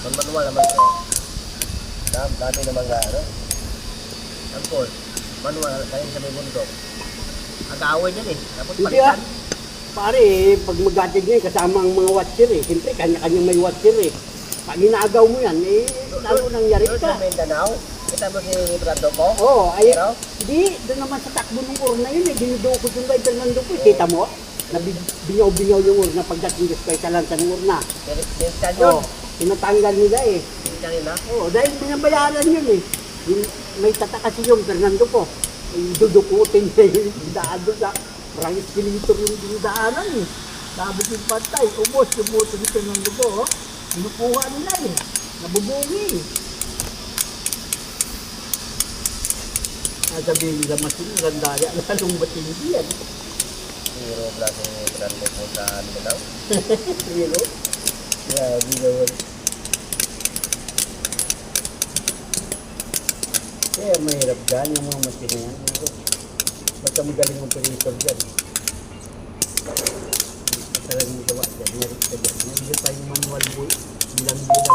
Manual naman ko. Dati naman nga, ano? Angkol, manual, kaya sa may bundok. Agawin yan eh. Tapos Hindi palitan. Pare, pag mag-atid ngayon, kasama ang mga watcher eh. Siyempre, kanya-kanyang may watcher eh. Pag inagaw mo yan, eh, lalo nang yari Doon ka. sa Mindanao, kita mo si Brando ko? Oo, ay, Pero, di, doon naman sa takbo ng urna yun eh. Dinudukot yung kay Fernando po eh. Kita mo? Binyaw-binyaw yung urna pagdating sa kay Talansa ng urna. Minsan yun. Oo, tinatanggal nila eh. Minsan nila. Oo, dahil binabayaran yun eh. May tata kasi yung Fernando po. Ay, dudukutin niya yung daan doon sa parang escalator yung dinadaanan eh. Sabi yung patay, ubos yung moto ni Fernando po. Oh. Pinukuha nila eh. Nabubungi eh. Sabihin nila masinurang daya, lalong matindi yan. Hero plus ni Brando ko sa Mindanao. Pero, grabe naman. Kaya mahirap dyan yung mga masina yan. Basta magaling ang operator dyan. Basta lang yung gawa dyan, merit ka dyan. Nandiyan pa yung manual boy, bilang-bilang